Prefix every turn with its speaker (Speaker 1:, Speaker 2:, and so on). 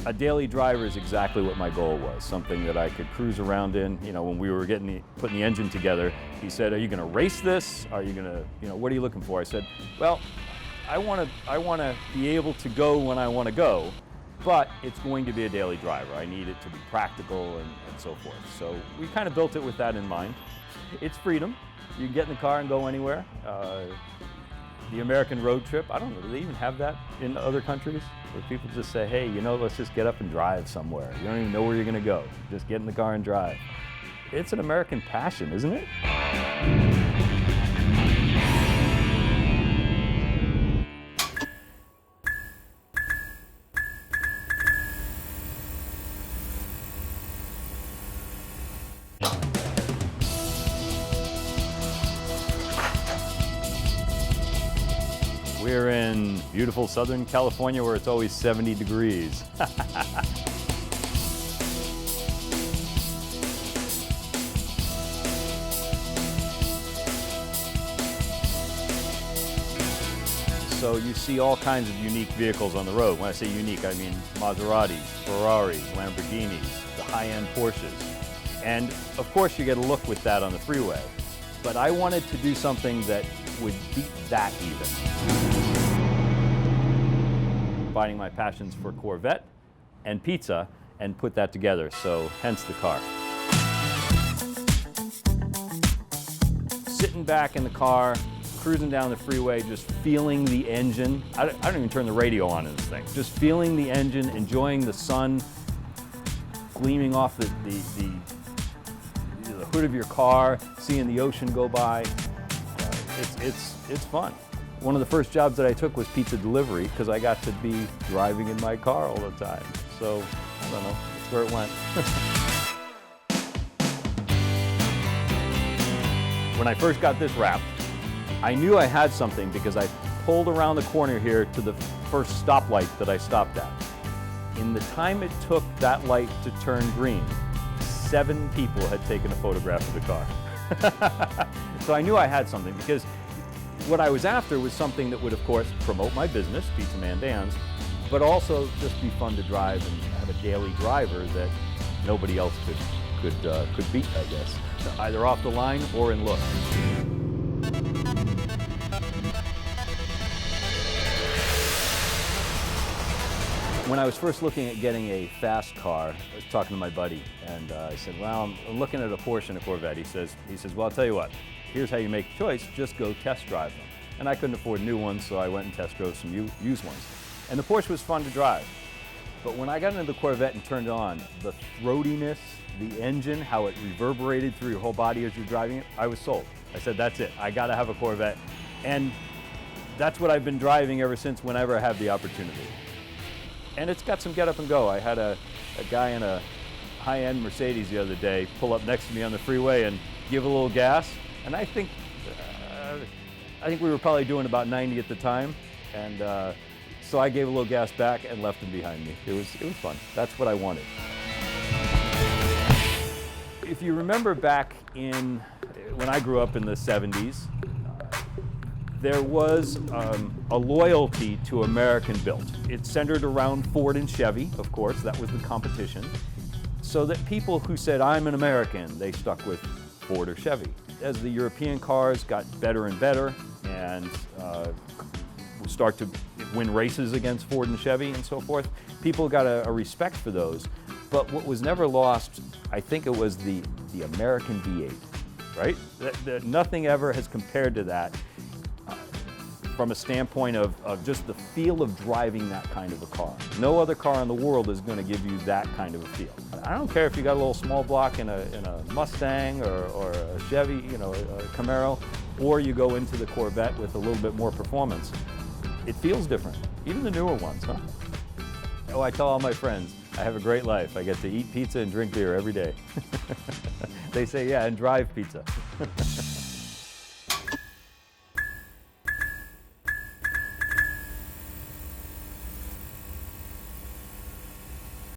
Speaker 1: A daily driver is exactly what my goal was, something that I could cruise around in. You know, when we were putting the engine together, he said, "Are you going to race this? Are you going to, what are you looking for?" I said, "Well, I want to be able to go when I want to go, but it's going to be a daily driver. I need it to be practical and so forth." So we kind of built it with that in mind. It's freedom. You can get in the car and go anywhere. The American road trip, I don't know, do they even have that in other countries? Where people just say, "Hey, let's just get up and drive somewhere. You don't even know where you're going to go. Just get in the car and drive." It's an American passion, isn't it? We're in beautiful Southern California where it's always 70 degrees. So you see all kinds of unique vehicles on the road. When I say unique, I mean Maseratis, Ferraris, Lamborghinis, the high-end Porsches. And of course you get a look with that on the freeway. But I wanted to do something that would beat that even. Combining my passions for Corvette and pizza and put that together, so hence the car. Sitting back in the car, cruising down the freeway, just feeling the engine. I don't even turn the radio on in this thing. Just feeling the engine, enjoying the sun gleaming off the hood of your car, seeing the ocean go by. It's fun. One of the first jobs that I took was pizza delivery because I got to be driving in my car all the time. So, I don't know, that's where it went. When I first got this wrapped, I knew I had something because I pulled around the corner here to the first stoplight that I stopped at. In the time it took that light to turn green, 7 people had taken a photograph of the car. So I knew I had something because what I was after was something that would, of course, promote my business, Pizza Man Dan's, but also just be fun to drive and have a daily driver that nobody else could beat, I guess, either off the line or in look. When I was first looking at getting a fast car, I was talking to my buddy, and I said, "Well, I'm looking at a Porsche and a Corvette." He says, "Well, I'll tell you what. Here's how you make a choice, just go test drive them." And I couldn't afford new ones, so I went and test drove some used ones. And the Porsche was fun to drive. But when I got into the Corvette and turned it on, the throatiness, the engine, how it reverberated through your whole body as you're driving it, I was sold. I said, that's it, I gotta have a Corvette. And that's what I've been driving ever since, whenever I have the opportunity. And it's got some get up and go. I had a guy in a high-end Mercedes the other day pull up next to me on the freeway and give a little gas. And I think we were probably doing about 90 at the time, and so I gave a little gas back and left him behind me. It was fun. That's what I wanted. If you remember back when I grew up in the 70s, there was a loyalty to American built. It centered around Ford and Chevy, of course, that was the competition. So that people who said, "I'm an American," they stuck with Ford or Chevy. As the European cars got better and better and start to win races against Ford and Chevy and so forth, people got a respect for those. But what was never lost, I think it was the American V8, right? Nothing ever has compared to that from a standpoint of just the feel of driving that kind of a car. No other car in the world is going to give you that kind of a feel. I don't care if you got a little small block in a Mustang or a Chevy, a Camaro, or you go into the Corvette with a little bit more performance. It feels different, even the newer ones, huh? Oh, I tell all my friends, I have a great life. I get to eat pizza and drink beer every day. They say, yeah, and drive pizza.